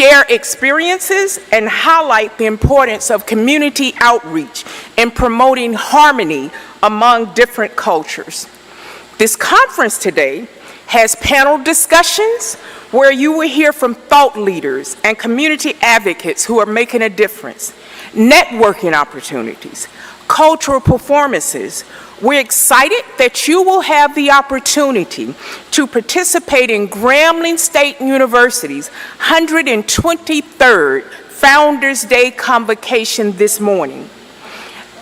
share experiences, and highlight the importance of community outreach in promoting harmony among different cultures. This conference today has panel discussions where you will hear from thought leaders and community advocates who are making a difference, networking opportunities, cultural performances. We're excited that you will have the opportunity to participate in Grambling State University's 123rd Founders Day Convocation this morning.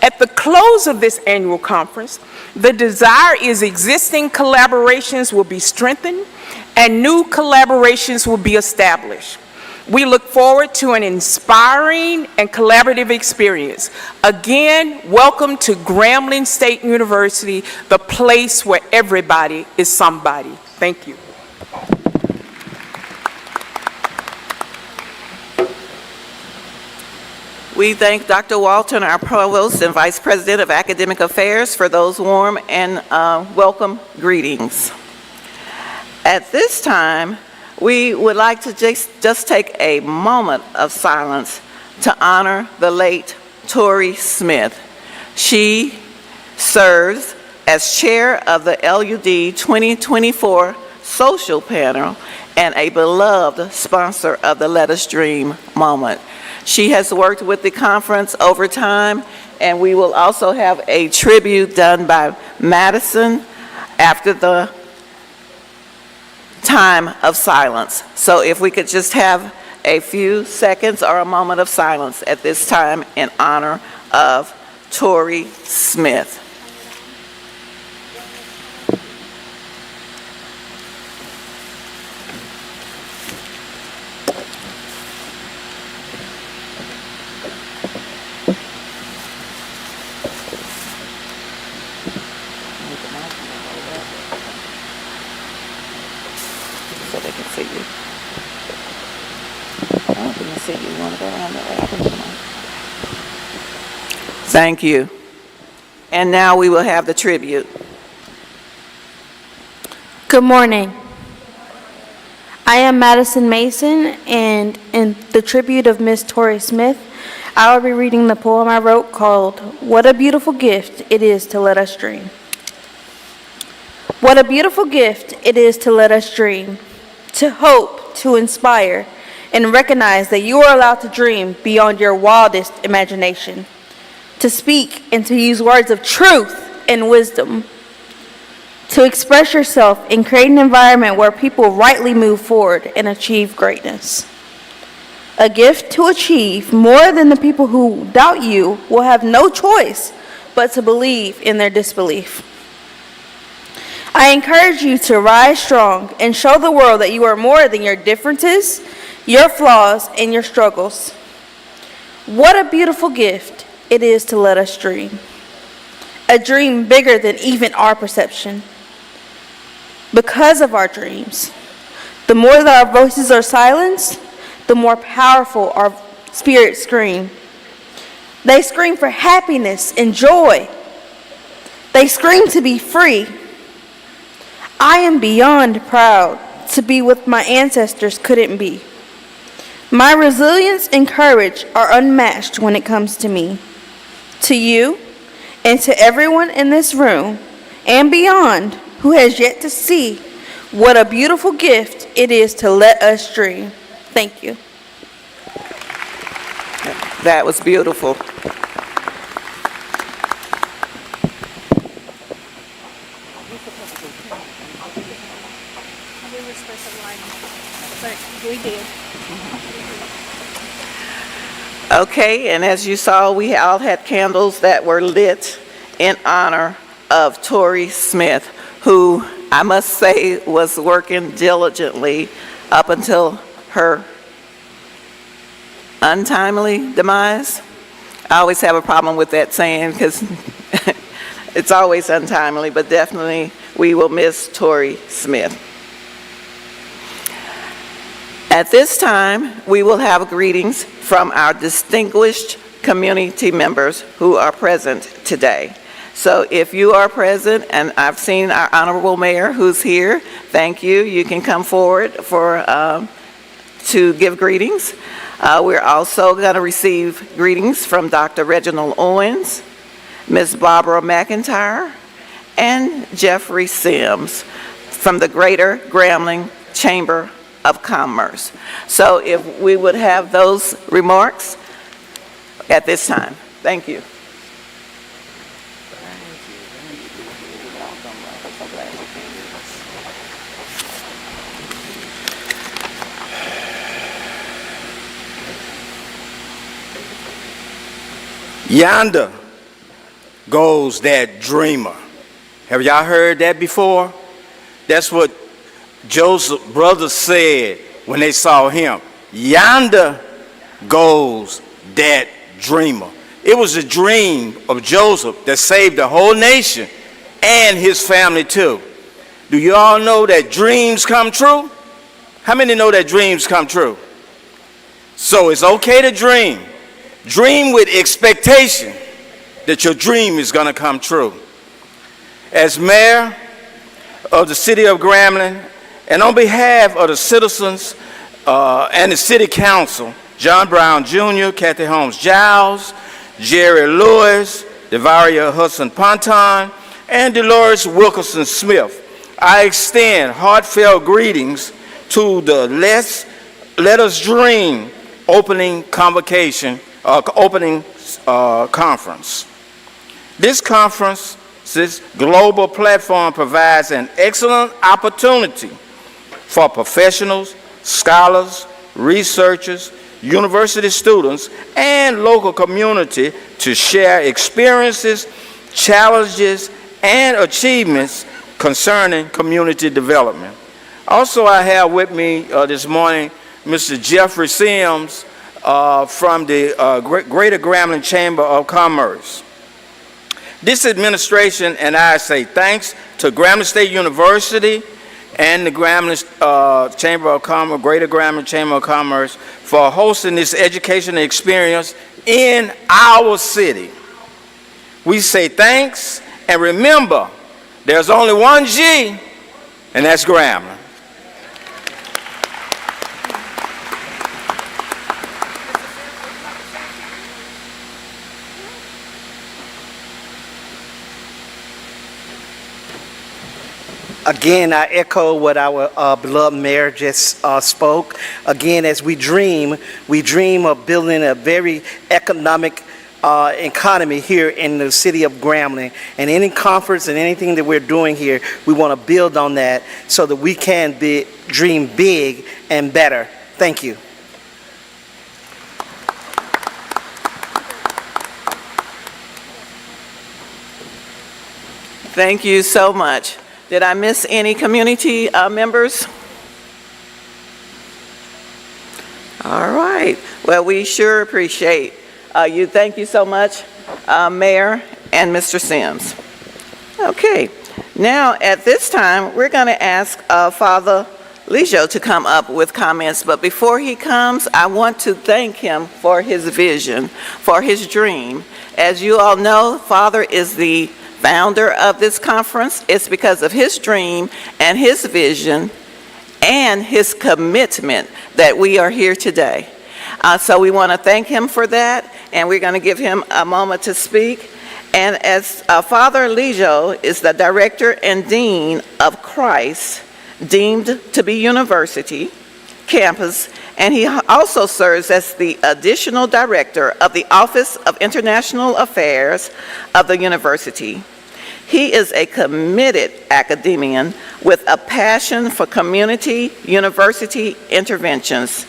At the close of this annual conference, the desire is existing collaborations will be strengthened and new collaborations will be established. We look forward to an inspiring and collaborative experience. Again, welcome to Grambling State University, the place where everybody is somebody. Thank you. We thank Dr. Walton, our Provost and Vice President of Academic Affairs, for those warm and welcome greetings. At this time, we would like to just take a moment of silence to honor the late Tory Smith. She serves as chair of the LUD 2024 Social Panel and a beloved sponsor of the Let Us Dream moment. She has worked with the conference over time, and we will also have a tribute done by Madison after the time of silence. So if we could just have a few seconds or a moment of silence at this time in honor of Tory Smith. So they can see you. I don't think they see you. You want to go around that way? I can come on. Thank you. And now we will have the tribute. Good morning. I am Madison Mason, and in the tribute of Miss Tory Smith, I will be reading the poem I wrote called What a Beautiful Gift It Is to Let Us Dream. What a beautiful gift it is to let us dream, to hope, to inspire, and recognize that you are allowed to dream beyond your wildest imagination, to speak and to use words of truth and wisdom, to express yourself and create an environment where people rightly move forward and achieve greatness. A gift to achieve more than the people who doubt you will have no choice but to believe in their disbelief. I encourage you to rise strong and show the world that you are more than your differences, your flaws, and your struggles. What a beautiful gift it is to let us dream. A dream bigger than even our perception. Because of our dreams, the more that our voices are silenced, the more powerful our spirits scream. They scream for happiness and joy. They scream to be free. I am beyond proud to be what my ancestors couldn't be. My resilience and courage are unmatched when it comes to me. To you, and to everyone in this room and beyond who has yet to see what a beautiful gift it is to let us dream. Thank you. That was beautiful. We did. Okay, and as you saw, we all had candles that were lit in honor of Tory Smith, who I must say was working diligently up until her untimely demise. I always have a problem with that saying because it's always untimely, but definitely we will miss Tory Smith. At this time, we will have greetings from our distinguished community members who are present today. So if you are present, and I've seen our Honorable Mayor who's here, thank you. You can come forward to give greetings. We're also going to receive greetings from Dr. Reginald Owens, Ms. Barbara McIntyre, and Jeffrey Sims from the Greater Grambling Chamber of Commerce. So if we would have those remarks at this time. Thank you. Yonder goes that dreamer. Have y'all heard that before? That's what Joseph's brothers said when they saw him. Yonder goes that dreamer. It was a dream of Joseph that saved the whole nation and his family too. Do you all know that dreams come true? How many know that dreams come true? So it's okay to dream. Dream with expectation that your dream is going to come true. As mayor of the city of Grambling, and on behalf of the citizens and the city council, John Brown Jr., Kathy Holmes Giles, Jerry Lewis, Devaria Hudson Ponton, and Dolores Wilkerson Smith, I extend heartfelt greetings to the Let Us Dream opening convocation. Conference. This global platform provides an excellent opportunity for professionals, scholars, researchers, university students, and local community to share experiences, challenges, and achievements concerning community development. Also, I have with me this morning Mr. Jeffrey Sims, from the Greater Grambling Chamber of Commerce. This administration and I say thanks to Grambling State University and the Grambling Chamber of Commerce, Greater Grambling Chamber of Commerce, for hosting this educational experience in our city. We say thanks, and remember, there's only one G, and that's Grambling. Again, I echo what our beloved mayor just spoke. Again, as we dream of building a very economic economy here in the city of Grambling. And any conference and anything that we're doing here, we want to build on that so that we can dream big and better. Thank you. Thank you so much. Did I miss any community members? All right. Well, we sure appreciate you. Thank you so much, Mayor and Mr. Sims. Okay. Now, at this time, we're going to ask Father Lijo to come up with comments. But before he comes, I want to thank him for his vision, for his dream. As you all know, Father is the founder of this conference. It's because of his dream and his vision and his commitment that we are here today. So we want to thank him for that, and we're going to give him a moment to speak. And as Father Lijo is the director and dean of Christ, deemed to be university campus, and he also serves as the additional director of the Office of International Affairs of the university. He is a committed academician with a passion for community university interventions.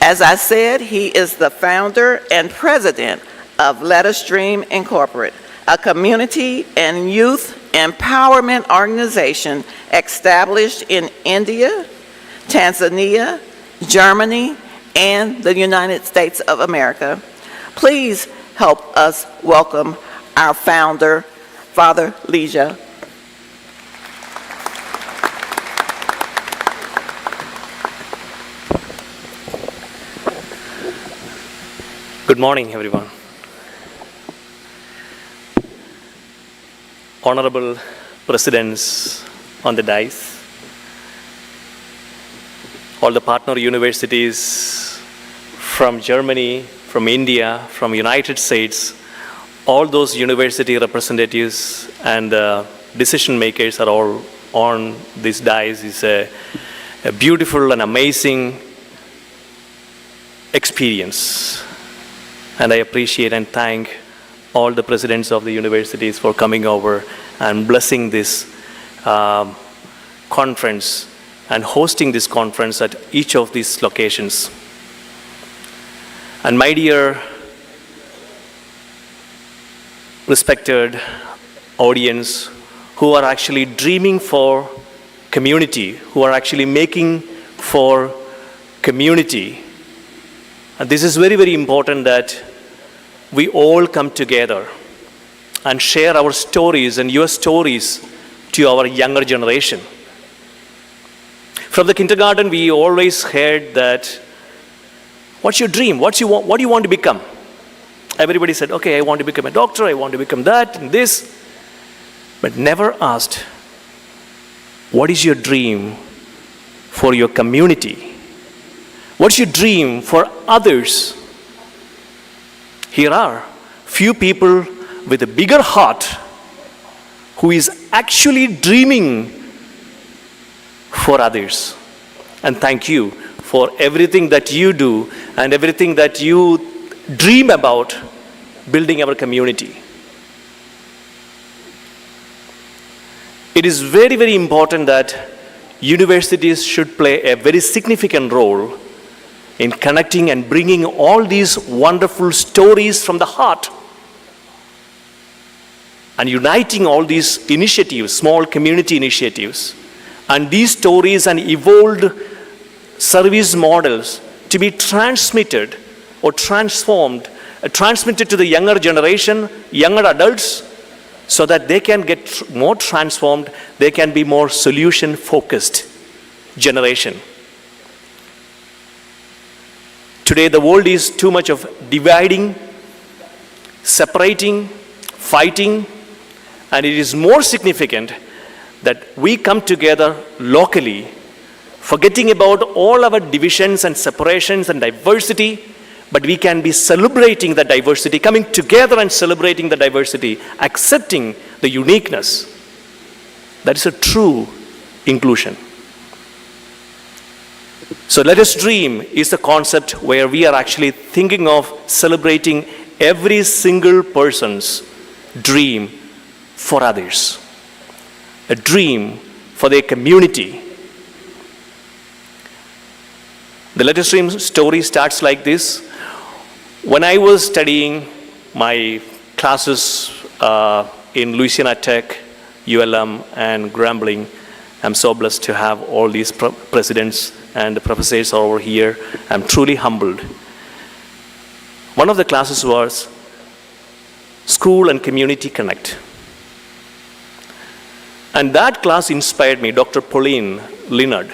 As I said, he is the founder and president of Let Us Dream Incorporated, a community and youth empowerment organization established in India, Tanzania, Germany, and the United States of America. Please help us welcome our founder, Father Lijo. Good morning, everyone. Honorable presidents on the dais, all the partner universities from Germany, from India, from United States, all those university representatives and decision makers are all on this dais. It's a beautiful and amazing experience. And I appreciate and thank all the presidents of the universities for coming over and blessing this conference and hosting this conference at each of these locations. And my dear respected audience who are actually dreaming for community, who are actually making for community, and this is very, very important that we all come together and share our stories and your stories to our younger generation. From the kindergarten, we always heard that, what's your dream? What do you want to become? Everybody said, okay, I want to become a doctor, I want to become that and this, but never asked, what is your dream for your community? What's your dream for others? Here are few people with a bigger heart who is actually dreaming for others. And thank you for everything that you do and everything that you dream about building our community. It is very, very important that universities should play a very significant role in connecting and bringing all these wonderful stories from the heart and uniting all these initiatives, small community initiatives, and these stories and evolved service models to be transmitted or transmitted to the younger generation, younger adults, so that they can get more transformed, they can be more solution-focused generation. Today, the world is too much of dividing, separating, fighting, and it is more significant that we come together locally, forgetting about all our divisions and separations and diversity, but we can be celebrating the diversity, coming together and celebrating the diversity, accepting the uniqueness. That is a true inclusion. So Let Us Dream is the concept where we are actually thinking of celebrating every single person's dream for others, a dream for their community. The Let Us Dream story starts like this. When I was studying my classes in Louisiana Tech, ULM, and Grambling, I'm so blessed to have all these presidents and the professors over here. I'm truly humbled. One of the classes was School and Community Connect. And that class inspired me, Dr. Pauline Leonard.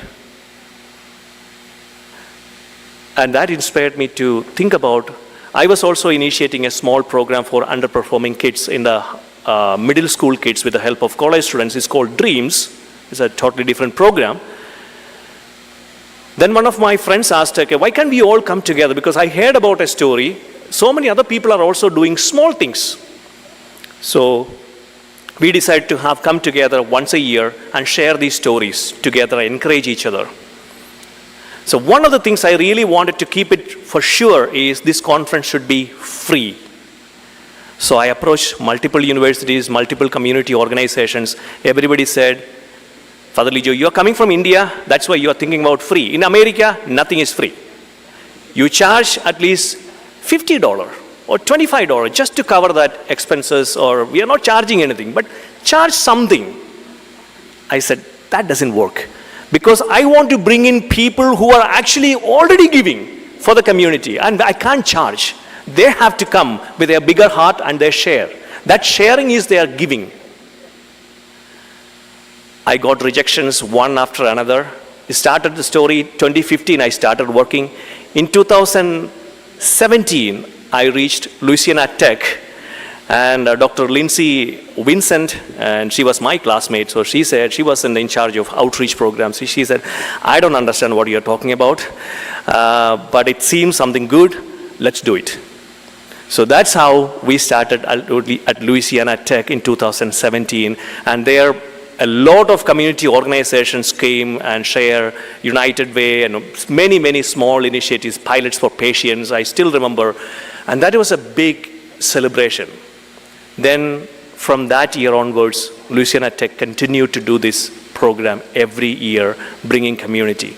And that inspired me to think about, I was also initiating a small program for underperforming kids in the middle school kids with the help of college students. It's called Dreams. It's a totally different program. Then one of my friends asked, okay, why can't we all come together? Because I heard about a story. So many other people are also doing small things. So we decided to have come together once a year and share these stories together and encourage each other. So one of the things I really wanted to keep it for sure is this conference should be free. So I approached multiple universities, multiple community organizations. Everybody said, Father Lijo, you're coming from India, that's why you're thinking about free. In America, nothing is free. You charge at least $50 or $25 just to cover that expenses, or we are not charging anything, but charge something. I said, that doesn't work. Because I want to bring in people who are actually already giving for the community, and I can't charge. They have to come with a bigger heart and their share. That sharing is their giving. I got rejections one after another. It started the story 2015, I started working. In 2017, I reached Louisiana Tech, And Dr. Lindsay Vincent, and she was my classmate, so she said, she was in charge of outreach programs. She said, I don't understand what you're talking about, but it seems something good, let's do it. So that's how we started at Louisiana Tech in 2017, and there a lot of community organizations came and share United Way and many, many small initiatives, pilots for patients, I still remember, and that was a big celebration. Then from that year onwards, Louisiana Tech continued to do this program every year, bringing community.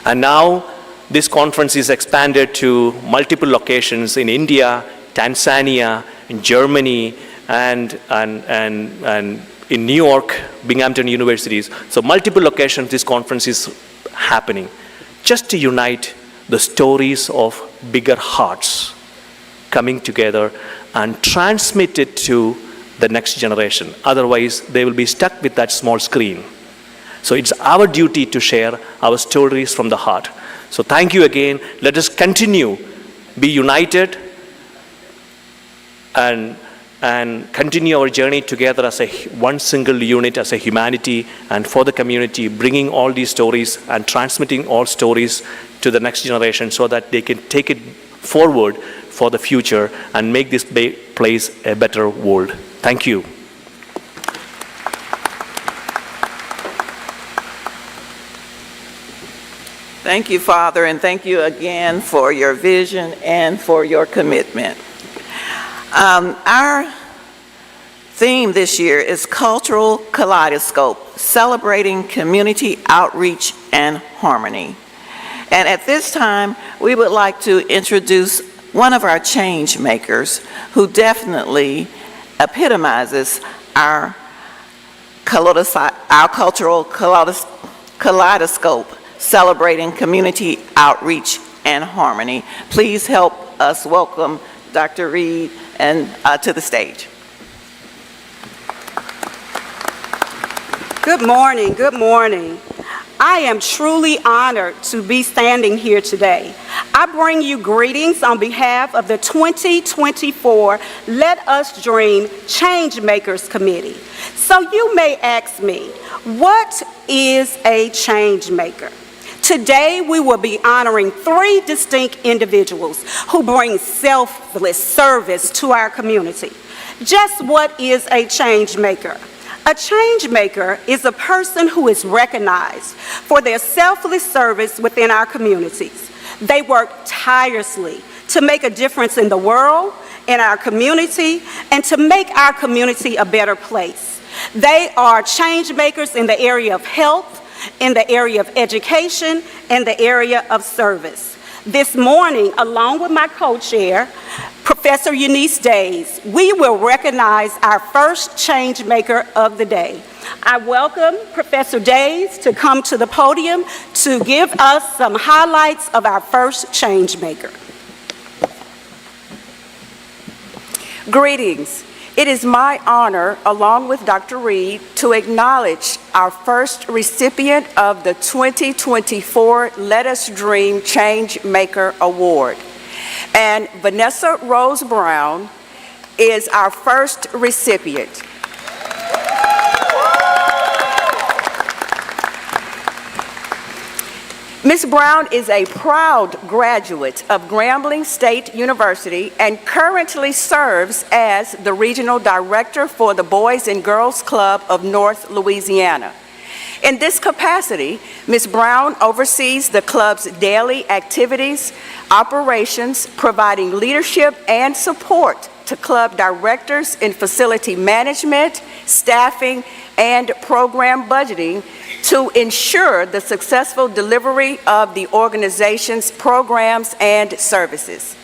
And now this conference is expanded to multiple locations in India, Tanzania, in Germany, and in New York, Binghamton universities. So multiple locations this conference is happening, just to unite the stories of bigger hearts coming together and transmit it to the next generation. Otherwise, they will be stuck with that small screen. So it's our duty to share our stories from the heart. So thank you again. Let us continue, be united, and continue our journey together as one single unit, as a humanity, and for the community, bringing all these stories and transmitting all stories to the next generation so that they can take it forward for the future and make this place a better world. Thank you. Thank you, Father, and thank you again for your vision and for your commitment. Our theme this year is Cultural Kaleidoscope, celebrating community outreach and harmony. And at this time, we would like to introduce one of our change makers who definitely epitomizes our cultural kaleidoscope, celebrating community outreach and harmony. Please help us welcome Dr. Reed to the stage. Good morning, good morning. I am truly honored to be standing here today. I bring you greetings on behalf of the 2024 Let Us Dream Changemakers Committee. So you may ask me, what is a change maker? Today, we will be honoring 3 distinct individuals who bring selfless service to our community. Just what is a change maker? A change maker is a person who is recognized for their selfless service within our communities. They work tirelessly to make a difference in the world, in our community, and to make our community a better place. They are change makers in the area of health, in the area of education, and the area of service. This morning, along with my co-chair, Professor Eunice Days, we will recognize our first change maker of the day. I welcome Professor Days to come to the podium to give us some highlights of our first change maker. Greetings. It is my honor, along with Dr. Reed, to acknowledge our first recipient of the 2024 Let Us Dream Change Maker Award. And Vanessa Rose Brown is our first recipient. Ms. Brown is a proud graduate of Grambling State University and currently serves as the Regional Director for the Boys and Girls Club of North Louisiana. In this capacity, Ms. Brown oversees the club's daily activities, operations, providing leadership and support to club directors in facility management, staffing, and program budgeting to ensure the successful delivery of the organization's programs and services.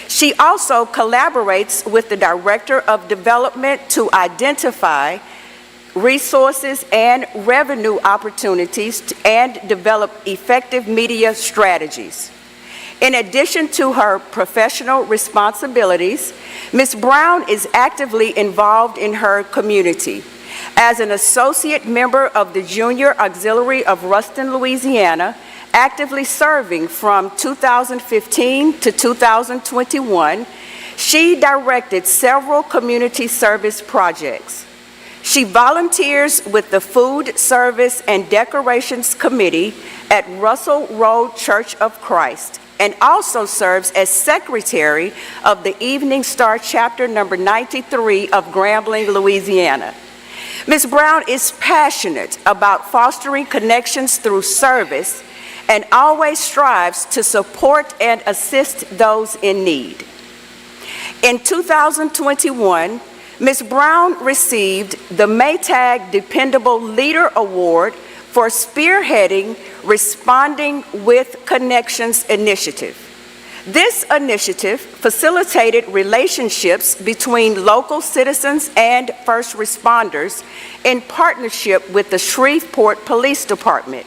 She also collaborates with the Director of Development to identify resources and revenue opportunities and develop effective media strategies. In addition to her professional responsibilities, Ms. Brown is actively involved in her community. As an associate member of the Junior Auxiliary of Ruston, Louisiana, actively serving from 2015 to 2021, She directed several community service projects. She volunteers with the Food Service and Decorations Committee at Russell Road Church of Christ, and also serves as secretary of the Evening Star Chapter number 93 of Grambling, Louisiana. Ms. Brown is passionate about fostering connections through service and always strives to support and assist those in need. In 2021, Ms. Brown received the Maytag Dependable Leader Award for spearheading Responding with Connections initiative. This initiative facilitated relationships between local citizens and first responders in partnership with the Shreveport Police Department.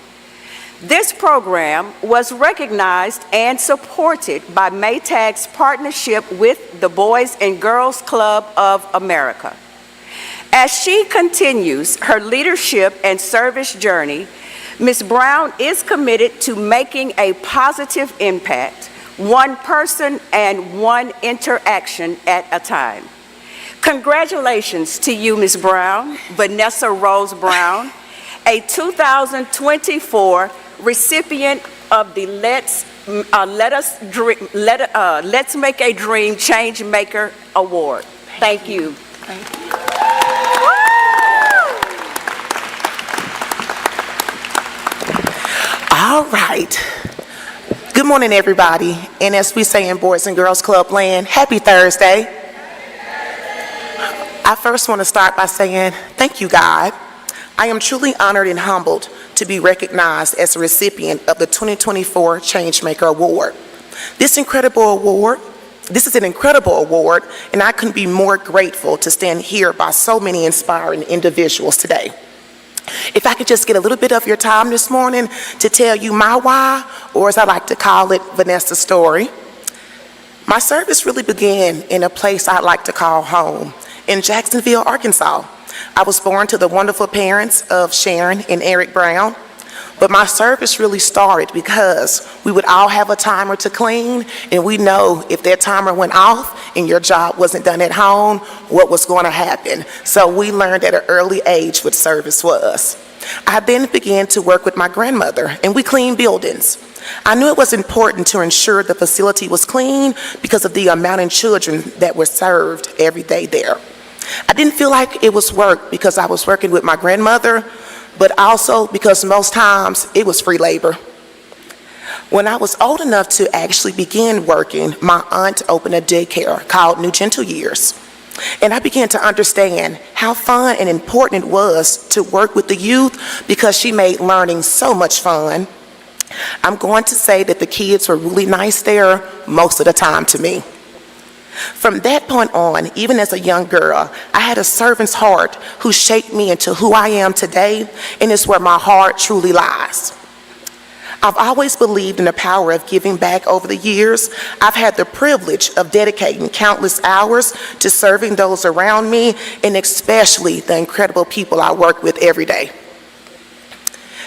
This program was recognized and supported by Maytag's partnership with the Boys and Girls Club of America. As she continues her leadership and service journey, Ms. Brown is committed to making a positive impact, one person and one interaction at a time. Congratulations to you, Ms. Brown, Vanessa Rose Brown, a 2024 recipient of the Let's Make a Dream Change Maker Award. Thank you. All right. Good morning, everybody. And as we say in Boys and Girls Club land, happy Thursday. I first want to start by saying thank you, God. I am truly honored and humbled to be recognized as a recipient of the 2024 Changemaker Award. This is an incredible award, and I couldn't be more grateful to stand here by so many inspiring individuals today. If I could just get a little bit of your time this morning to tell you my why, or as I like to call it, Vanessa's story. My service really began in a place I like to call home, in Jacksonville, Arkansas. I was born to the wonderful parents of Sharon and Eric Brown, but my service really started because we would all have a timer to clean, and we know if that timer went off and your job wasn't done at home, what was going to happen. So we learned at an early age what service was. I then began to work with my grandmother, and we cleaned buildings. I knew it was important to ensure the facility was clean because of the amount of children that were served every day there. I didn't feel like it was work because I was working with my grandmother, but also because most times it was free labor. When I was old enough to actually begin working, my aunt opened a daycare called New Gentle Years. And I began to understand how fun and important it was to work with the youth because she made learning so much fun. I'm going to say that the kids were really nice there most of the time to me. From that point on, even as a young girl, I had a servant's heart who shaped me into who I am today, and it's where my heart truly lies. I've always believed in the power of giving back over the years. I've had the privilege of dedicating countless hours to serving those around me, and especially the incredible people I work with every day.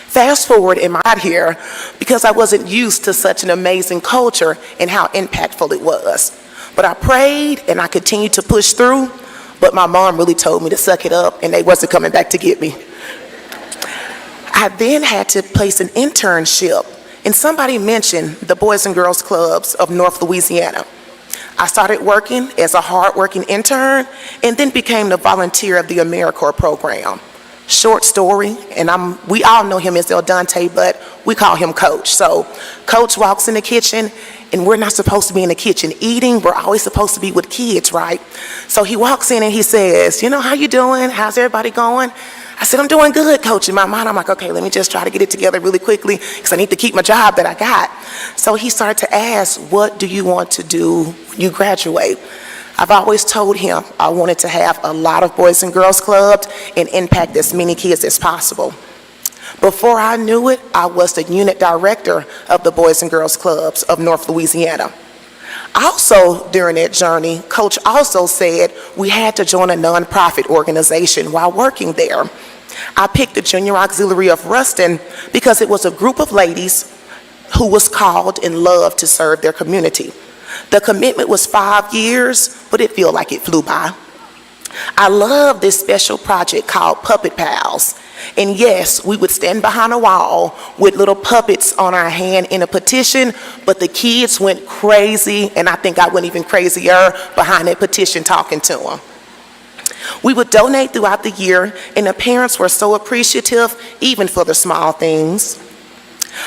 Fast forward in my life here, because I wasn't used to such an amazing culture and how impactful it was. But I prayed and I continued to push through, but my mom really told me to suck it up and they wasn't coming back to get me. I then had to place an internship, and somebody mentioned the Boys and Girls Clubs of North Louisiana. I started working as a hard-working intern and then became the volunteer of the AmeriCorps program. Short story, and we all know him as El Dante, but we call him Coach. So Coach walks in the kitchen, and we're not supposed to be in the kitchen eating. We're always supposed to be with kids, right? So he walks in and he says, you know, how you doing? How's everybody going? I said, I'm doing good, Coach. In my mind, I'm like, okay, let me just try to get it together really quickly because I need to keep my job that I got. So he started to ask, what do you want to do when you graduate? I've always told him I wanted to have a lot of Boys and Girls Clubs and impact as many kids as possible. Before I knew it, I was the unit director of the Boys and Girls Clubs of North Louisiana. Also, during that journey, Coach also said we had to join a nonprofit organization while working there. I picked the Junior Auxiliary of Ruston because it was a group of ladies who was called and loved to serve their community. The commitment was 5 years, but it felt like it flew by. I love this special project called Puppet Pals. And yes, we would stand behind a wall with little puppets on our hand in a petition, but the kids went crazy, and I think I went even crazier behind that petition talking to them. We would donate throughout the year, and the parents were so appreciative, even for the small things.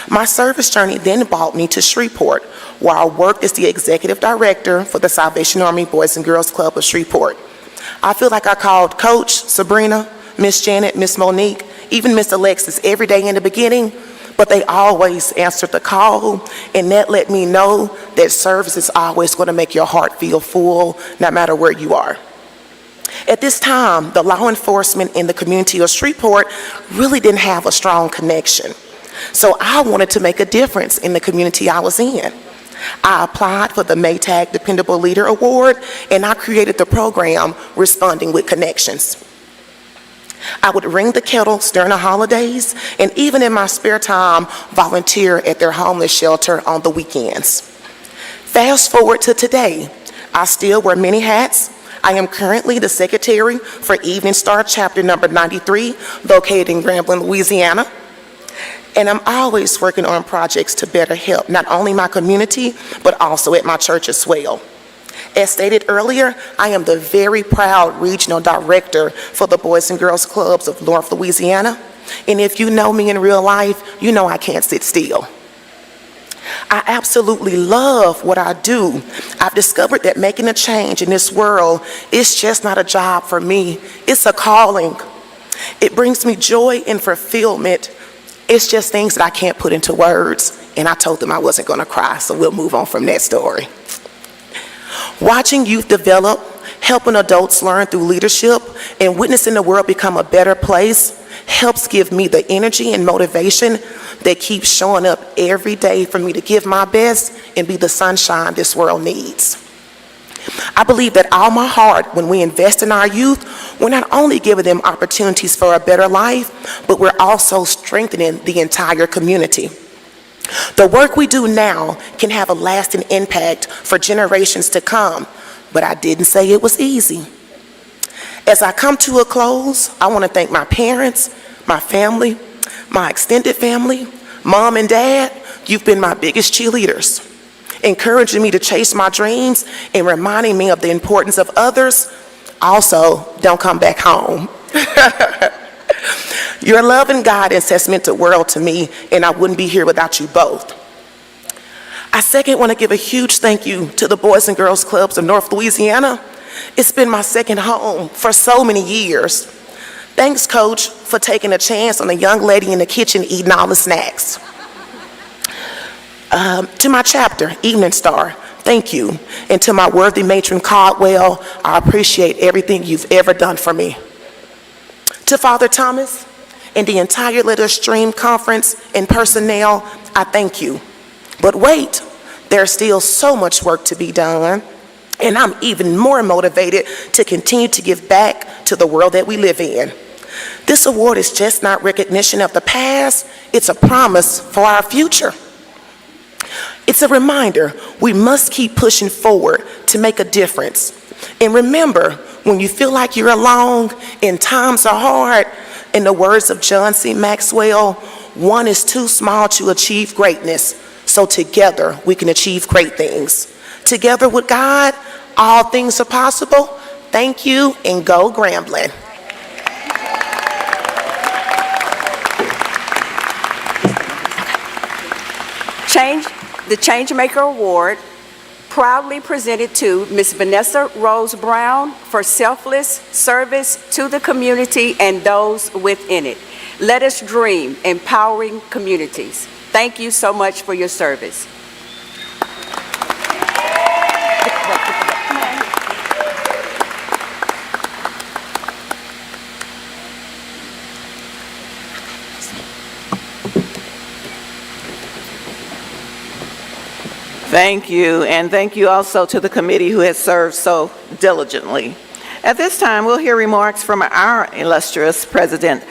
My service journey then brought me to Shreveport, where I worked as the executive director for the Salvation Army Boys and Girls Club of Shreveport. I feel like I called Coach, Sabrina, Miss Janet, Miss Monique, even Miss Alexis every day in the beginning, but they always answered the call, and that let me know that service is always going to make your heart feel full, no matter where you are. At this time, the law enforcement in the community of Shreveport really didn't have a strong connection. So I wanted to make a difference in the community I was in. I applied for the Maytag Dependable Leader Award, and I created the program Responding with Connections. I would ring the kettles during the holidays, and even in my spare time, volunteer at their homeless shelter on the weekends. Fast forward to today, I still wear many hats. I am currently the secretary for Evening Star Chapter number 93, located in Grambling, Louisiana. And I'm always working on projects to better help not only my community, but also at my church as well. As stated earlier, I am the very proud regional director for the Boys and Girls Clubs of North Louisiana. And if you know me in real life, you know I can't sit still. I absolutely love what I do. I've discovered that making a change in this world is just not a job for me. It's a calling. It brings me joy and fulfillment. It's just things that I can't put into words, and I told them I wasn't going to cry, so we'll move on from that story. Watching youth develop, helping adults learn through leadership, and witnessing the world become a better place helps give me the energy and motivation that keeps showing up every day for me to give my best and be the sunshine this world needs. I believe that all my heart, when we invest in our youth, we're not only giving them opportunities for a better life, but we're also strengthening the entire community. The work we do now can have a lasting impact for generations to come, but I didn't say it was easy. As I come to a close, I want to thank my parents, my family, my extended family, Mom and Dad. You've been my biggest cheerleaders, encouraging me to chase my dreams and reminding me of the importance of others. Also, don't come back home. Your love and guidance has meant the world to me, and I wouldn't be here without you both. I second want to give a huge thank you to the Boys and Girls Clubs of North Louisiana. It's been my second home for so many years. Thanks, Coach, for taking a chance on a young lady in the kitchen eating all the snacks. To my chapter, Evening Star, thank you. And to my worthy matron, Caldwell, I appreciate everything you've ever done for me. To Father Thomas and the entire Let Us Dream Conference and personnel, I thank you. But wait, there's still so much work to be done, and I'm even more motivated to continue to give back to the world that we live in. This award is just not recognition of the past, it's a promise for our future. It's a reminder we must keep pushing forward to make a difference. And remember, when you feel like you're alone and times are hard, in the words of John C. Maxwell, one is too small to achieve greatness, so together we can achieve great things. Together with God, all things are possible. Thank you, and go Grambling. The Changemaker Award, proudly presented to Ms. Vanessa Rose Brown for selfless service to the community and those within it. Let us dream, empowering communities. Thank you so much for your service. Thank you, and thank you also to the committee who has served so diligently. At this time, we'll hear remarks from our illustrious President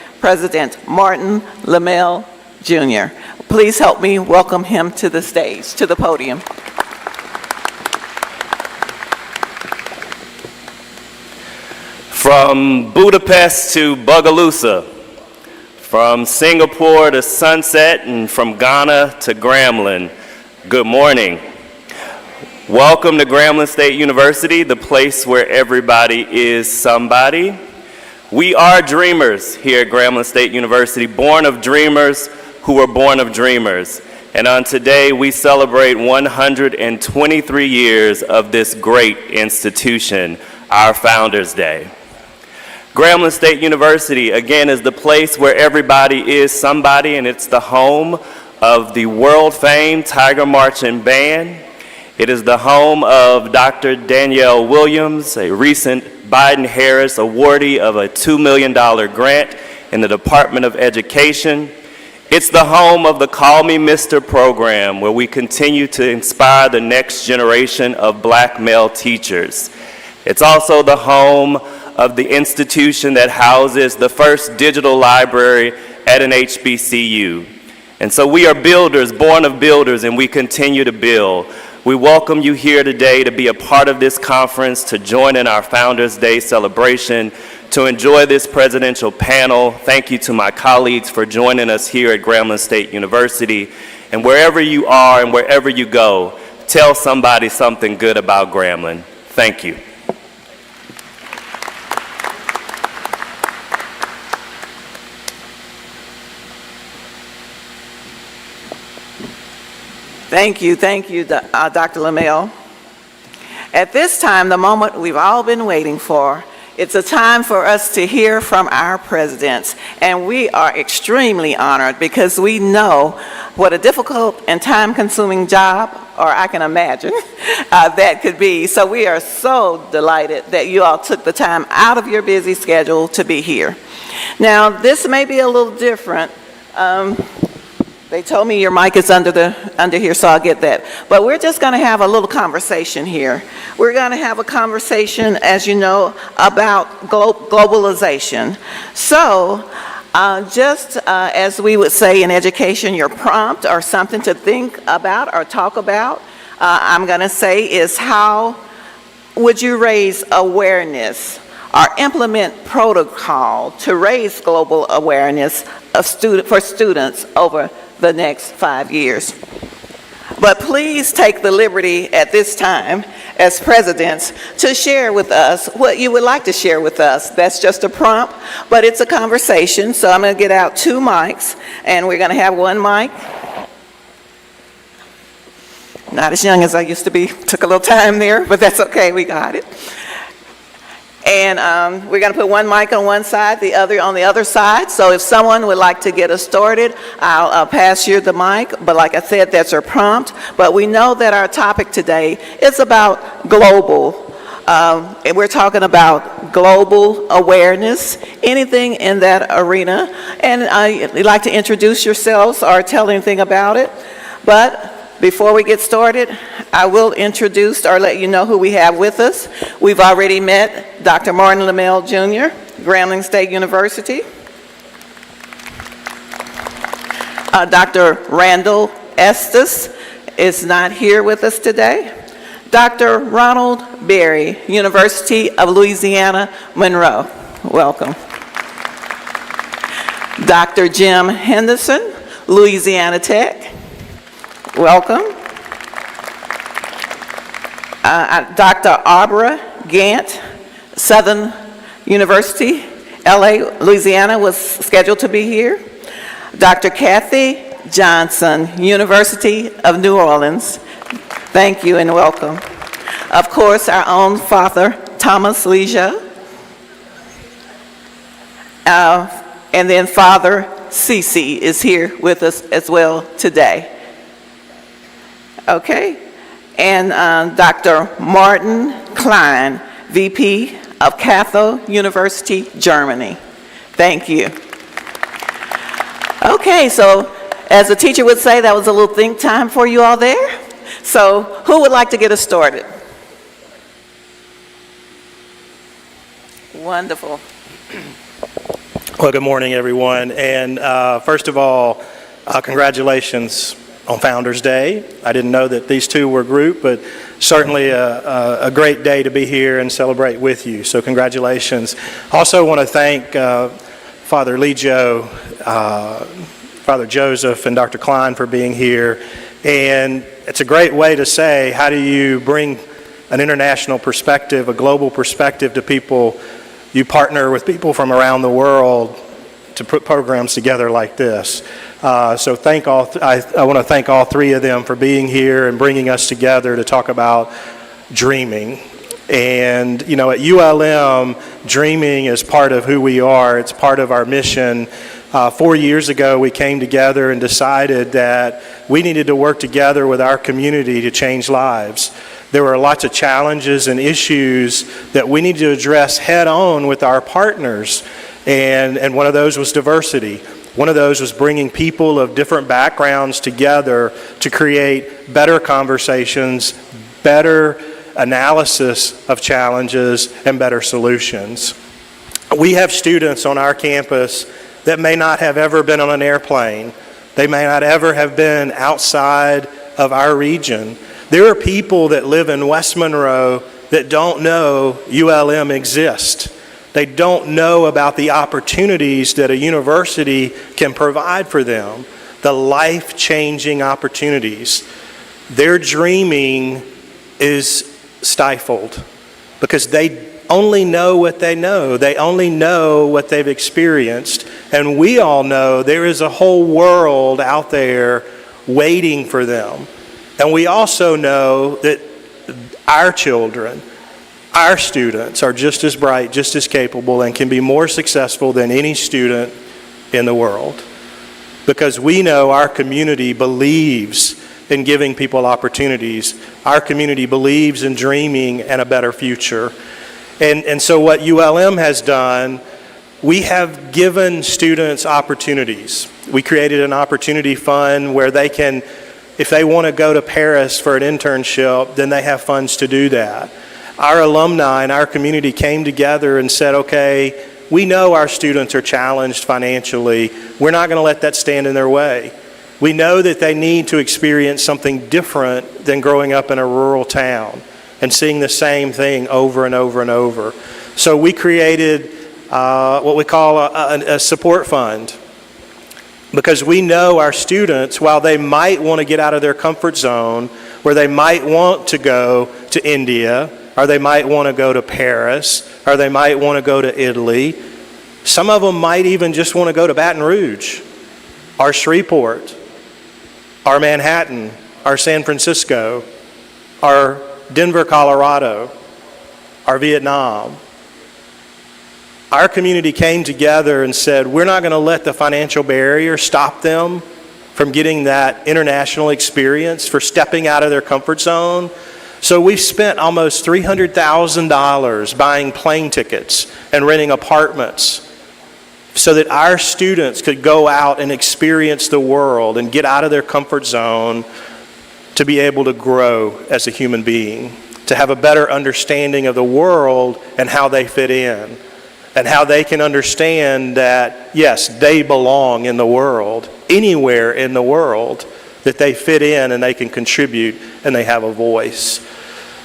Martin Lamel Jr. Please help me welcome him to the stage, to the podium. From Budapest to Bogalusa, from Singapore to Sunset, and from Ghana to Grambling, good morning. Welcome to Grambling State University, the place where everybody is somebody. We are dreamers here at Grambling State University, born of dreamers who were born of dreamers. And on today, we celebrate 123 years of this great institution, our Founders Day. Grambling State University, again, is the place where everybody is somebody, and it's the home of the world-famed Tiger Marching Band. It is the home of Dr. Danielle Williams, a recent Biden-Harris awardee of a $2 million grant in the Department of Education. It's the home of the Call Me Mr. program, where we continue to inspire the next generation of black male teachers. It's also the home of the institution that houses the first digital library at an HBCU. And so we are builders, born of builders, and we continue to build. We welcome you here today to be a part of this conference, to join in our Founders Day celebration, to enjoy this presidential panel. Thank you to my colleagues for joining us here at Grambling State University. And wherever you are and wherever you go, tell somebody something good about Grambling. Thank you. Thank you, Dr. LaMelle. At this time, the moment we've all been waiting for, it's a time for us to hear from our presidents, and we are extremely honored because we know what a difficult and time-consuming job, or I can imagine, that could be. So we are so delighted that you all took the time out of your busy schedule to be here. Now, this may be a little different. They told me your mic is under here, so I'll get that. But we're just going to have a little conversation here. We're going to have a conversation, as you know, about globalization. So, just as we would say in education, your prompt or something to think about or talk about, I'm going to say is how would you raise awareness or implement protocol to raise global awareness of for students over the next 5 years. But please take the liberty at this time as presidents to share with us what you would like to share with us. That's just a prompt, but it's a conversation. So I'm going to get out 2 mics, and we're going to have 1 mic. Not as young as I used to be. Took a little time there, but that's okay. We got it. And we're going to put 1 mic on one side, the other on the other side. So if someone would like to get us started, I'll pass you the mic. But like I said, that's our prompt. But we know that our topic today is about global. And we're talking about global awareness, anything in that arena. And I'd like to introduce yourselves or tell anything about it. But before we get started, I will introduce or let you know who we have with us. We've already met Dr. Martin LaMelle Jr., Grambling State University. Dr. Randall Estes is not here with us today. Dr. Ronald Berry, University of Louisiana, Monroe. Welcome. Dr. Jim Henderson, Louisiana Tech. Welcome. Dr. Arbara Gant, Southern University, LA, Louisiana, was scheduled to be here. Dr. Kathy Johnson, University of New Orleans. Thank you and welcome. Of course, our own Father, Thomas Leja. And then Father Cece is here with us as well today. Okay, and Dr. Martin Klein, VP of Cato University, Germany. Thank you. Okay, so as a teacher would say, that was a little think time for you all there. So who would like to get us started? Wonderful. Well, good morning, everyone. And first of all, congratulations on Founders Day. I didn't know that these two were grouped, but certainly a great day to be here and celebrate with you. So congratulations. Also want to thank Father Legio, Father Joseph, and Dr. Klein for being here. And it's a great way to say, how do you bring an international perspective, a global perspective to people? You partner with people from around the world to put programs together like this. So I want to thank all three of them for being here and bringing us together to talk about dreaming. And, you know, at ULM, dreaming is part of who we are. It's part of our mission. 4 years ago, we came together and decided that we needed to work together with our community to change lives. There were lots of challenges and issues that we needed to address head on with our partners. And one of those was diversity. One of those was bringing people of different backgrounds together to create better conversations, better analysis of challenges, and better solutions. We have students on our campus that may not have ever been on an airplane. They may not ever have been outside of our region. There are people that live in West Monroe that don't know ULM exists. They don't know about the opportunities that a university can provide for them, the life-changing opportunities. Their dreaming is stifled because they only know what they know. They only know what they've experienced. And we all know there is a whole world out there waiting for them. And we also know that our children, our students are just as bright, just as capable, and can be more successful than any student in the world. Because we know our community believes in giving people opportunities. Our community believes in dreaming and a better future. And so what ULM has done, we have given students opportunities. We created an opportunity fund where they can, if they want to go to Paris for an internship, then they have funds to do that. Our alumni and our community came together and said, okay, we know our students are challenged financially. We're not going to let that stand in their way. We know that they need to experience something different than growing up in a rural town and seeing the same thing over and over and over. So we created what we call a support fund, because we know our students, while they might want to get out of their comfort zone, where they might want to go to India, or they might want to go to Paris, or they might want to go to Italy, some of them might even just want to go to Baton Rouge, or Shreveport, or Manhattan, or San Francisco, or Denver, Colorado, or Vietnam. Our community came together and said, we're not going to let the financial barrier stop them from getting that international experience, for stepping out of their comfort zone. So we've spent almost $300,000 buying plane tickets and renting apartments so that our students could go out and experience the world and get out of their comfort zone to be able to grow as a human being, to have a better understanding of the world and how they fit in, and how they can understand that, yes, they belong in the world, anywhere in the world, that they fit in and they can contribute and they have a voice.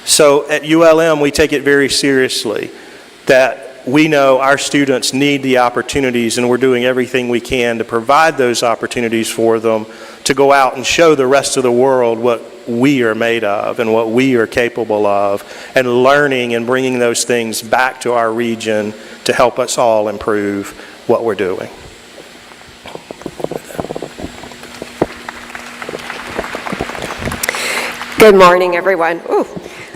So at ULM, we take it very seriously that we know our students need the opportunities, and we're doing everything we can to provide those opportunities for them to go out and show the rest of the world what we are made of and what we are capable of, and learning and bringing those things back to our region to help us all improve what we're doing. Good morning, everyone. Ooh.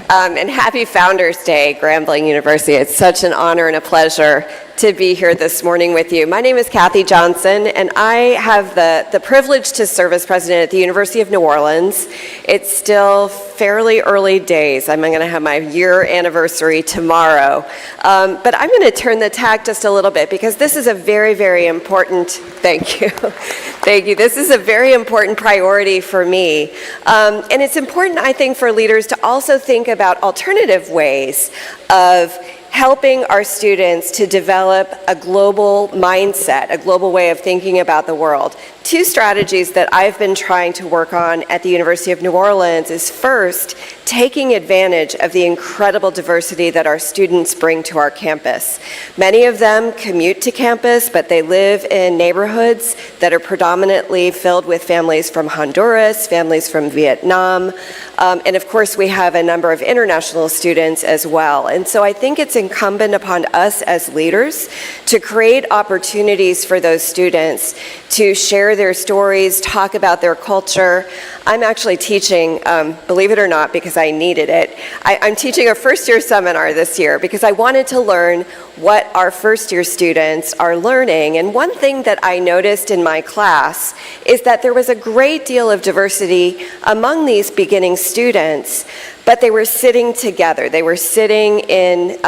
And happy Founders Day, Grambling University. It's such an honor and a pleasure to be here this morning with you. My name is Kathy Johnson, and I have the privilege to serve as president at the University of New Orleans. It's still fairly early days. I'm going to have my year anniversary tomorrow. But I'm going to turn the tack just a little bit, because this is a very, very important, thank you. Thank you. This is a very important priority for me. And it's important, I think, for leaders to also think about alternative ways of helping our students to develop a global mindset, a global way of thinking about the world. two strategies that I've been trying to work on at the University of New Orleans is first, taking advantage of the incredible diversity that our students bring to our campus. Many of them commute to campus, but they live in neighborhoods that are predominantly filled with families from Honduras, families from Vietnam, and of course we have a number of international students as well. And so I think it's incumbent upon us as leaders to create opportunities for those students to share their stories, talk about their culture. I'm actually teaching, believe it or not, because I needed it, I'm teaching a first-year seminar this year because I wanted to learn what our first-year students are learning. And one thing that I noticed in my class is that there was a great deal of diversity among these beginning students, but they were sitting together. They were sitting in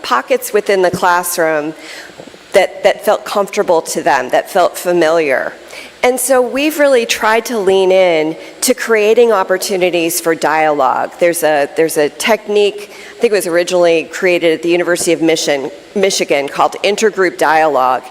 pockets within the classroom that felt comfortable to them, that felt familiar. And so we've really tried to lean in to creating opportunities for dialogue. There's a technique, I think it was originally created at the University of Michigan called intergroup dialogue,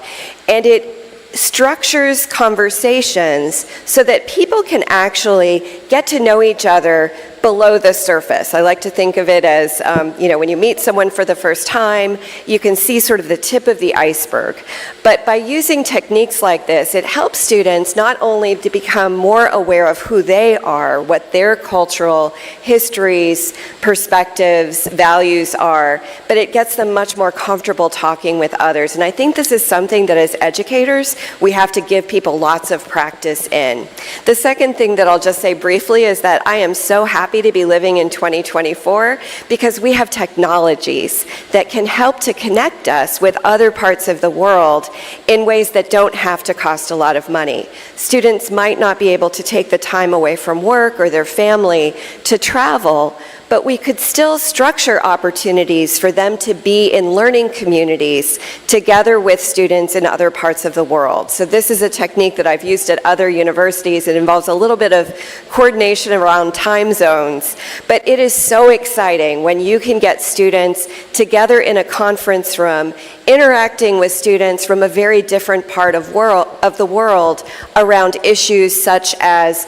and it structures conversations so that people can actually get to know each other below the surface. I like to think of it as, when you meet someone for the first time, you can see sort of the tip of the iceberg. But by using techniques like this, it helps students not only to become more aware of who they are, what their cultural histories, perspectives, values are, but it gets them much more comfortable talking with others. And I think this is something that as educators, we have to give people lots of practice in. The second thing that I'll just say briefly is that I am so happy to be living in 2024 because we have technologies that can help to connect us with other parts of the world in ways that don't have to cost a lot of money. Students might not be able to take the time away from work or their family to travel, but we could still structure opportunities for them to be in learning communities together with students in other parts of the world. So this is a technique that I've used at other universities. It involves a little bit of coordination around time zones, but it is so exciting when you can get students together in a conference room, interacting with students from a very different part of the world around issues such as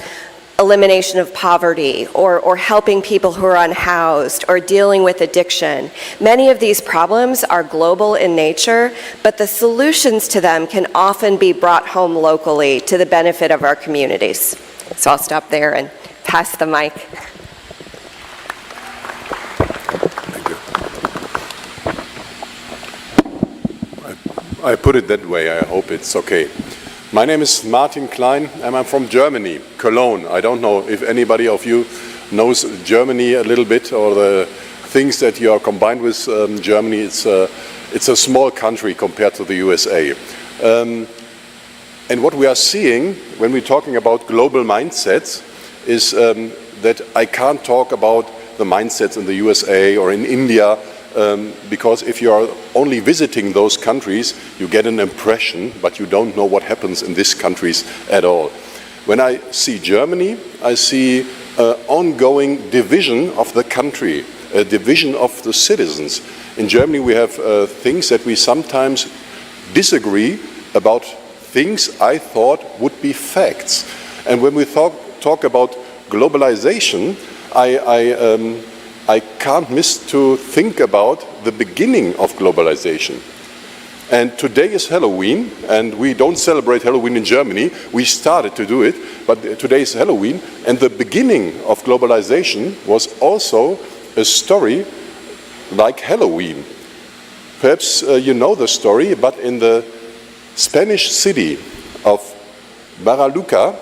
elimination of poverty, or helping people who are unhoused, or dealing with addiction. Many of these problems are global in nature, but the solutions to them can often be brought home locally to the benefit of our communities. So I'll stop there and pass the mic. I put it that way. I hope it's okay. My name is Martin Klein, and I'm from Germany, Cologne. I don't know if anybody of you knows Germany a little bit, or the things that you are combined with Germany. It's a small country compared to the USA. And what we are seeing when we're talking about global mindsets is that I can't talk about the mindsets in the USA or in India, because if you are only visiting those countries, you get an impression, but you don't know what happens in these countries at all. When I see Germany, I see an ongoing division of the country, a division of the citizens. In Germany, we have things that we sometimes disagree about, things I thought would be facts. And when we talk about globalization, I can't miss to think about the beginning of globalization. And today is Halloween, and we don't celebrate Halloween in Germany. We started to do it, but today is Halloween, and the beginning of globalization was also a story like Halloween. Perhaps you know the story, but in the Spanish city of Baraluca,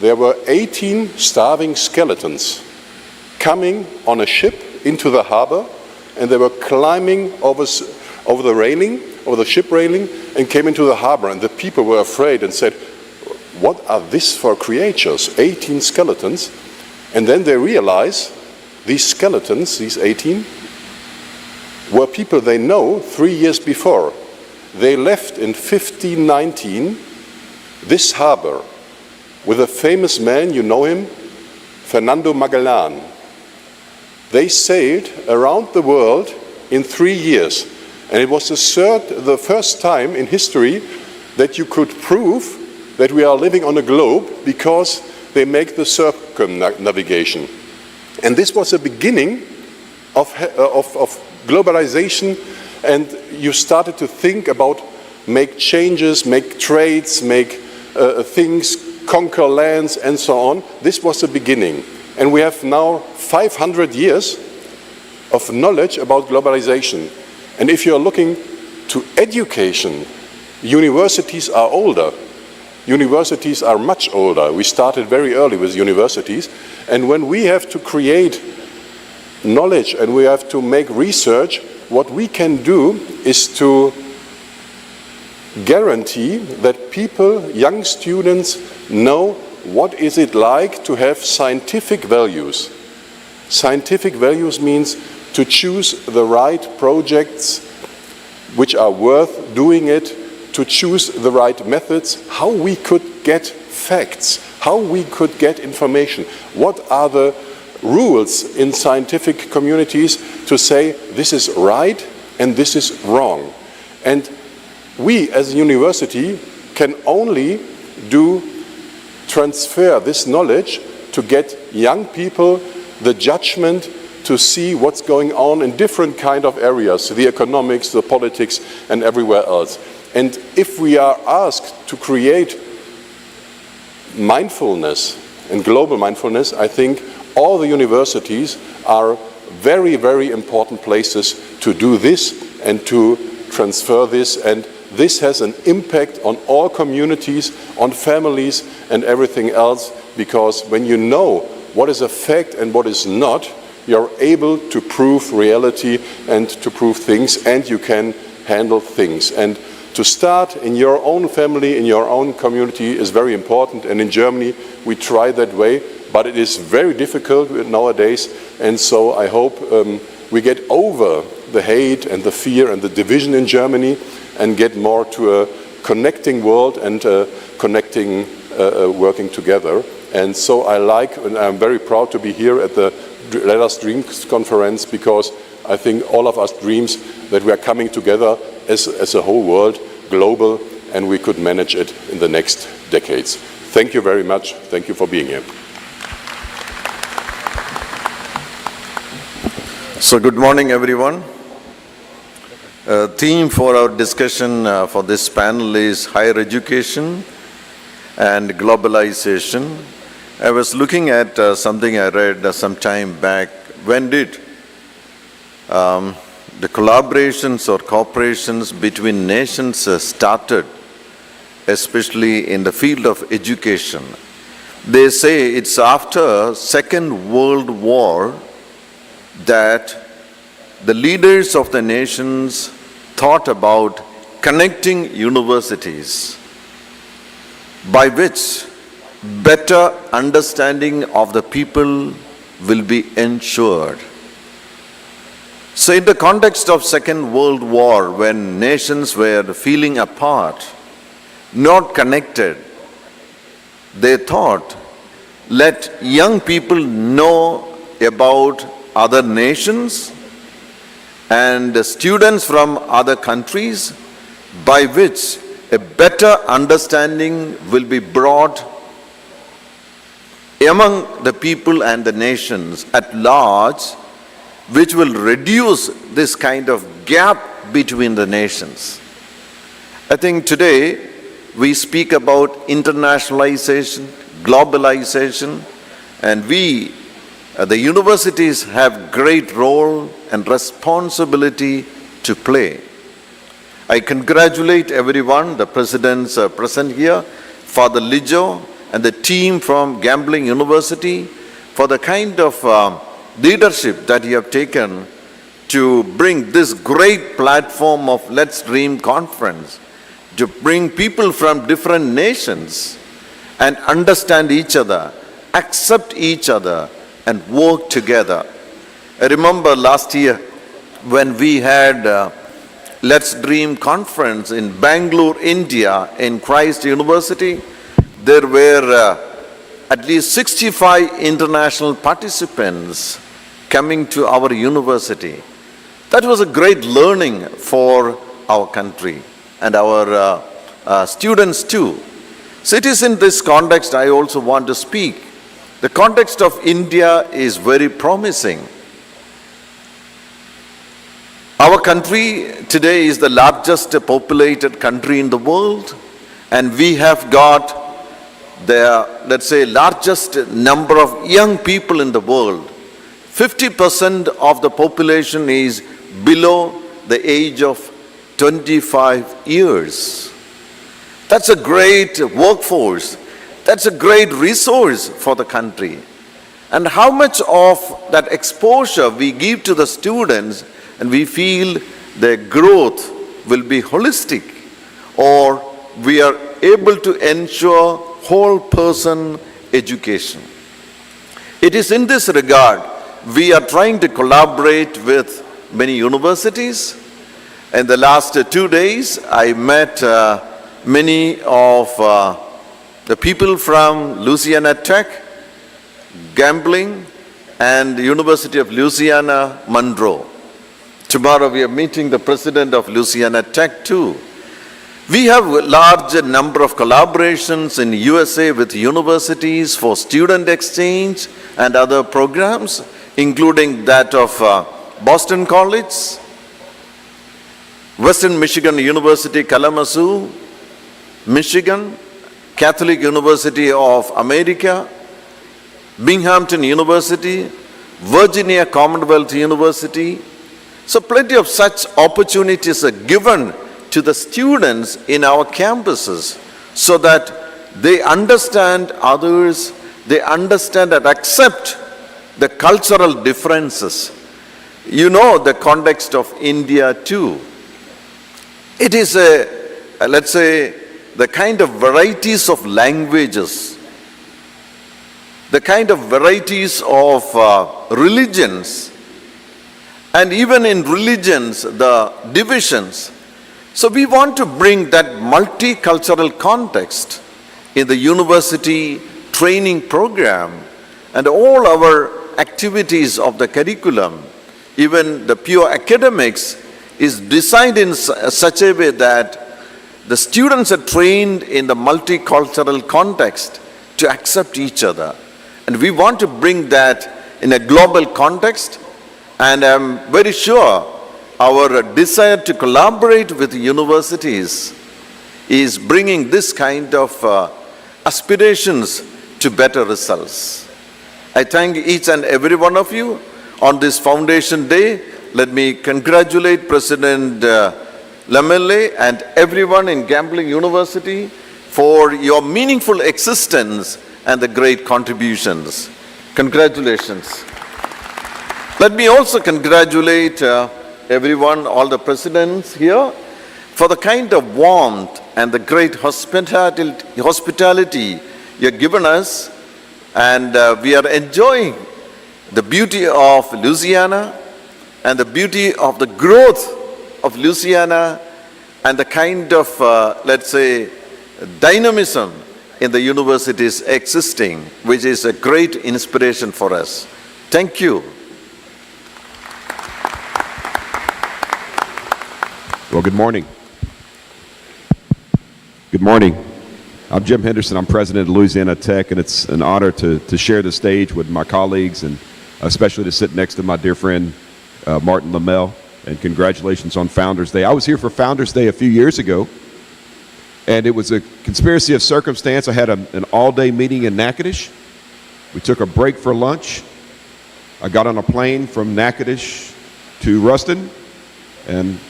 there were 18 starving skeletons coming on a ship into the harbor, and they were climbing over the railing, over the ship railing, and came into the harbor. And the people were afraid and said, "What are this for creatures? 18 skeletons." And then they realized these skeletons, these 18, were people they know 3 years before. They left in 1519 this harbor with a famous man, you know him, Fernando Magellan. They sailed around the world in 3 years, and it was the first time in history that you could prove that we are living on a globe because they make the circumnavigation. And this was the beginning of globalization, and you started to think about make changes, make trades, make things, conquer lands, and so on. This was the beginning. And we have now 500 years of knowledge about globalization. And if you're looking to education, universities are older. Universities are much older. We started very early with universities. And when we have to create knowledge and we have to make research, what we can do is to guarantee that people, young students, know what is it like to have scientific values. Scientific values means to choose the right projects which are worth doing it, to choose the right methods, how we could get facts, how we could get information. What are the rules in scientific communities to say this is right and this is wrong? And we as a university can only transfer this knowledge to get young people the judgment to see what's going on in different kind of areas, the economics, the politics, and everywhere else. And if we are asked to create mindfulness and global mindfulness, I think all the universities are very, very important places to do this and to transfer this. And this has an impact on all communities, on families, and everything else, because when you know what is a fact and what is not, you're able to prove reality and to prove things, and you can handle things. And to start in your own family, in your own community is very important. And in Germany, we try that way, but it is very difficult nowadays. And so I hope we get over the hate and the fear and the division in Germany and get more to a connecting world and connecting, working together. And so and I'm very proud to be here at the Let Us Dream conference, because I think all of us dreams that we are coming together as a whole world, global, and we could manage it in the next decades. Thank you very much. Thank you for being here. So good morning, everyone. Theme for our discussion for this panel is higher education and globalization. I was looking at something I read some time back. When did the collaborations or cooperations between nations started, especially in the field of education? They say it's after Second World War that the leaders of the nations thought about connecting universities, by which better understanding of the people will be ensured. So in the context of Second World War, when nations were feeling apart, not connected, they thought, let young people know about other nations and students from other countries, by which a better understanding will be brought among the people and the nations at large, which will reduce this kind of gap between the nations. I think today we speak about internationalization, globalization, and we, the universities, have great role and responsibility to play. I congratulate everyone, the presidents present here, Father Lijo, and the team from Grambling University for the kind of leadership that you have taken to bring this great platform of Let's Dream conference, to bring people from different nations and understand each other, accept each other, and work together. I remember last year when we had Let's Dream conference in Bangalore, India, in Christ University. There were at least 65 international participants coming to our university. That was a great learning for our country and our students too. So it is in this context I also want to speak. The context of India is very promising. Our country today is the largest populated country in the world, and we have got the, let's say, largest number of young people in the world. 50% of the population is below the age of 25 years. That's a great workforce. That's a great resource for the country. And how much of that exposure we give to the students, and we feel their growth will be holistic, or we are able to ensure whole person education. It is in this regard we are trying to collaborate with many universities. In the last 2 days, I met many of the people from Louisiana Tech, Grambling, and the University of Louisiana Monroe. Tomorrow we are meeting the president of Louisiana Tech too. We have a large number of collaborations in USA with universities for student exchange and other programs, including that of Boston College, Western Michigan University, Kalamazoo, Michigan, Catholic University of America, Binghamton University, Virginia Commonwealth University. So plenty of such opportunities are given to the students in our campuses so that they understand others, they understand and accept the cultural differences. You know the context of India too. It is let's say, the kind of varieties of languages, the kind of varieties of religions, and even in religions, the divisions. So we want to bring that multicultural context in the university training program and all our activities of the curriculum. Even the pure academics is designed in such a way that the students are trained in the multicultural context to accept each other. And we want to bring that in a global context, and I'm very sure our desire to collaborate with universities is bringing this kind of aspirations to better results. I thank each and every one of you on this Foundation Day. Let me congratulate President Lamelle and everyone in Grambling University for your meaningful existence and the great contributions. Congratulations. Let me also congratulate everyone, all the presidents here, for the kind of warmth and the great hospitality you have given us, and we are enjoying the beauty of Louisiana and the beauty of the growth of Louisiana and the kind of, let's say, dynamism in the universities existing, which is a great inspiration for us. Thank you. Well, good morning. Good morning. I'm Jim Henderson. I'm president of Louisiana Tech, and it's an honor to share the stage with my colleagues, and especially to sit next to my dear friend, Martin Lamelle. And congratulations on Founders Day. I was here for Founders Day a few years ago, and it was a conspiracy of circumstance. I had an all-day meeting in Natchitoches. We took a break for lunch. I got on a plane from Natchitoches to Ruston, and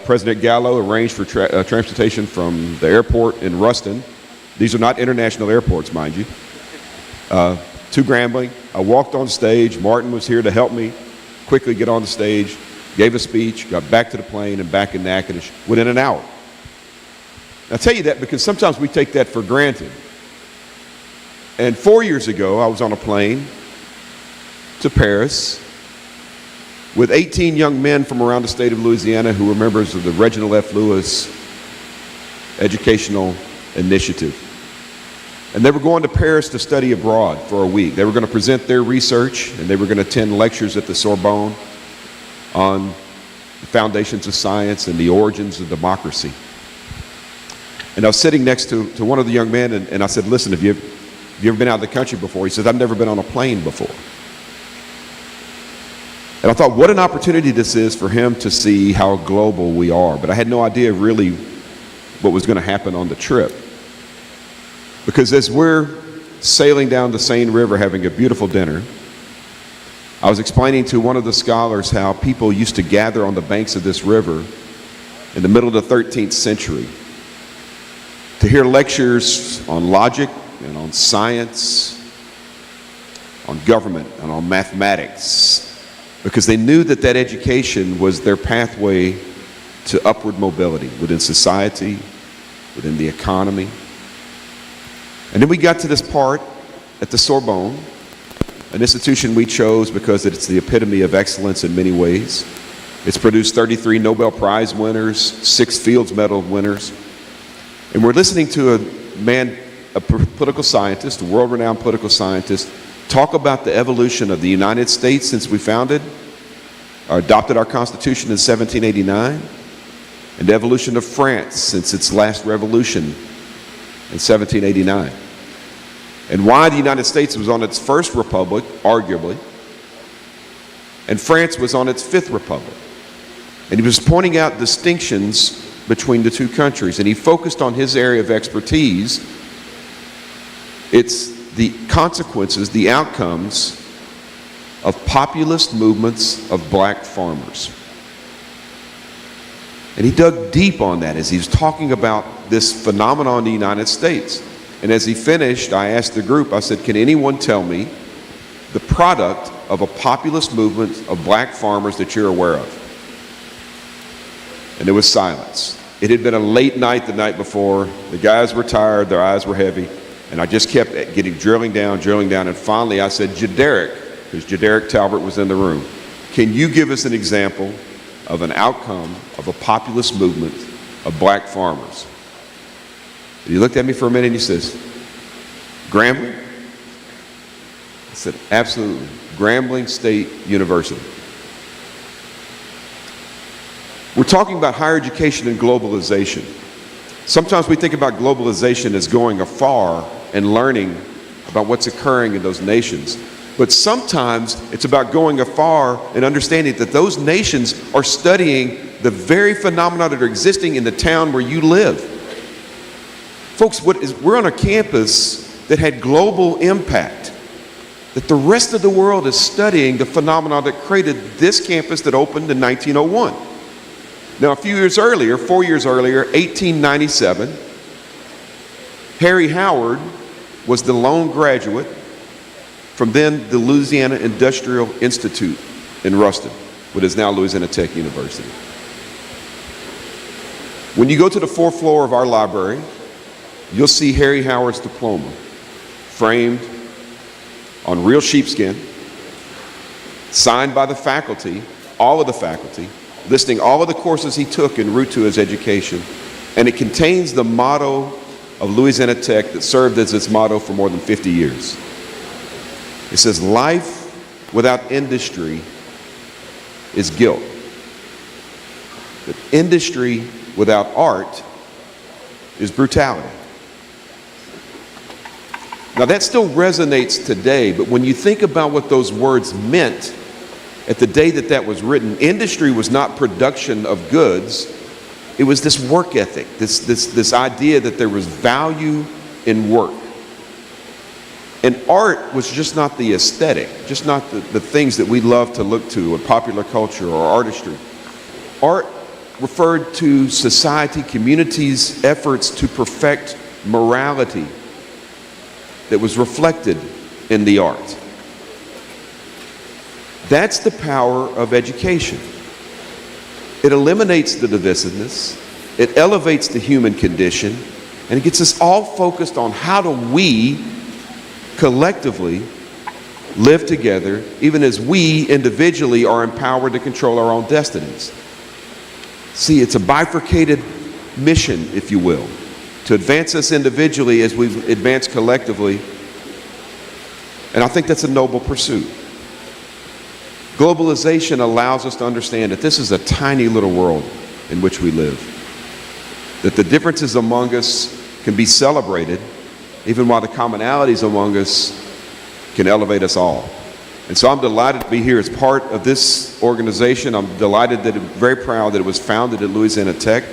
President Gallo arranged for transportation from the airport in Ruston. These are not international airports, mind you. To Grambling. I walked on stage. Martin was here to help me quickly get on the stage, gave a speech, got back to the plane and back in Natchitoches within an hour. I tell you that because sometimes we take that for granted. And 4 years ago, I was on a plane to Paris with 18 young men from around the state of Louisiana who were members of the Reginald F. Lewis Educational Initiative. And they were going to Paris to study abroad for a week. They were going to present their research, and they were going to attend lectures at the Sorbonne on the foundations of science and the origins of democracy. And I was sitting next to one of the young men, and I said, listen, have you ever been out of the country before? He said, I've never been on a plane before. And I thought, what an opportunity this is for him to see how global we are. But I had no idea really what was going to happen on the trip. Because as we're sailing down the Seine River having a beautiful dinner, I was explaining to one of the scholars how people used to gather on the banks of this river in the middle of the 13th century to hear lectures on logic and on science, on government and on mathematics, because they knew that that education was their pathway to upward mobility within society, within the economy. And then we got to this part at the Sorbonne, an institution we chose because it's the epitome of excellence in many ways. It's produced 33 Nobel Prize winners, 6 Fields Medal winners. And we're listening to a man, a political scientist, a world-renowned political scientist, talk about the evolution of the United States since we adopted our Constitution in 1789, and the evolution of France since its last revolution in 1789. And why the United States was on its first republic, arguably, and France was on its 5th republic. And he was pointing out distinctions between the two countries, and he focused on his area of expertise. It's the consequences, the outcomes of populist movements of black farmers. And he dug deep on that as he was talking about this phenomenon in the United States. And as he finished, I asked the group, I said, can anyone tell me the product of a populist movement of black farmers that you're aware of? And there was silence. It had been a late night the night before. The guys were tired, their eyes were heavy, and I just kept drilling down, and finally I said, Jaderic, because Jaderic Talbert was in the room, can you give us an example of an outcome of a populist movement of black farmers? And he looked at me for a minute and he says, Grambling? I said, absolutely. Grambling State University. We're talking about higher education and globalization. Sometimes we think about globalization as going afar and learning about what's occurring in those nations. But sometimes it's about going afar and understanding that those nations are studying the very phenomena that are existing in the town where you live. Folks, we're on a campus that had global impact, that the rest of the world is studying the phenomena that created this campus that opened in 1901. Now, a few years earlier, 4 years earlier, 1897, Harry Howard was the lone graduate from then the Louisiana Industrial Institute in Ruston, what is now Louisiana Tech University. When you go to the 4th floor of our library, you'll see Harry Howard's diploma framed on real sheepskin, signed by the faculty, all of the faculty, listing all of the courses he took en route to his education. And it contains the motto of Louisiana Tech that served as its motto for more than 50 years. It says, life without industry is guilt. But industry without art is brutality. Now that still resonates today, but when you think about what those words meant at the day that that was written, industry was not production of goods. It was this work ethic, this idea that there was value in work. And art was just not the aesthetic, just not the things that we love to look to in popular culture or artistry. Art referred to society, communities' efforts to perfect morality that was reflected in the art. That's the power of education. It eliminates the divisiveness, it elevates the human condition, and it gets us all focused on how do we collectively live together, even as we individually are empowered to control our own destinies. See, it's a bifurcated mission, if you will, to advance us individually as we advance collectively. And I think that's a noble pursuit. Globalization allows us to understand that this is a tiny little world in which we live. that the differences among us can be celebrated, even while the commonalities among us can elevate us all. And so I'm delighted to be here as part of this organization. I'm delighted that, very proud that it was founded at Louisiana Tech.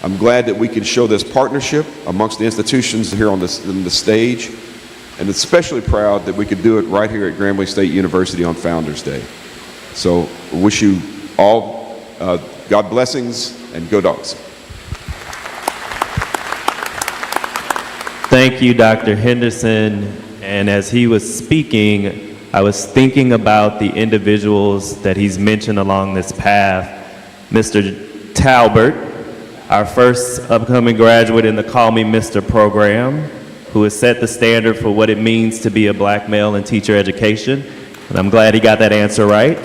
I'm glad that we can show this partnership amongst the institutions here on the stage, and especially proud that we could do it right here at Grambling State University on Founders Day. So I wish you all God blessings, and go Dogs. Thank you, Dr. Henderson. And as he was speaking, I was thinking about the individuals that he's mentioned along this path. Mr. Talbert, our first upcoming graduate in the Call Me Mr. program, who has set the standard for what it means to be a black male in teacher education. And I'm glad he got that answer right.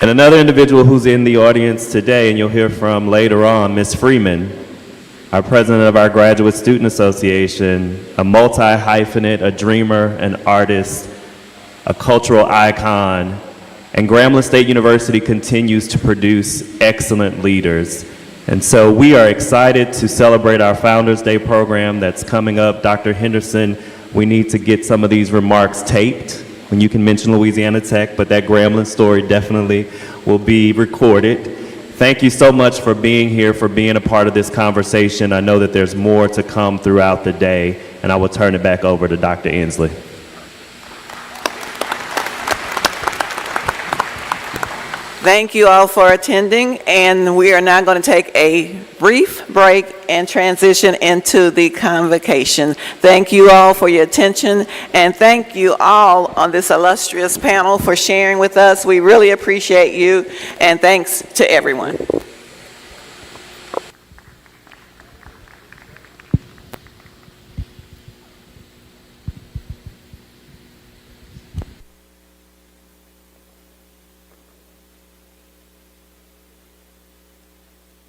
And another individual who's in the audience today, and you'll hear from later on, Ms. Freeman, our president of our Graduate Student Association, a multi-hyphenate, a dreamer, an artist, a cultural icon, and Grambling State University continues to produce excellent leaders. And so we are excited to celebrate our Founders Day program that's coming up. Dr. Henderson, we need to get some of these remarks taped when you can mention Louisiana Tech, but that Grambling story definitely will be recorded. Thank you so much for being here, for being a part of this conversation. I know that there's more to come throughout the day, and I will turn it back over to Dr. Inslee. Thank you all for attending, and we are now going to take a brief break and transition into the convocation. Thank you all for your attention, and thank you all on this illustrious panel for sharing with us. We really appreciate you, and thanks to everyone.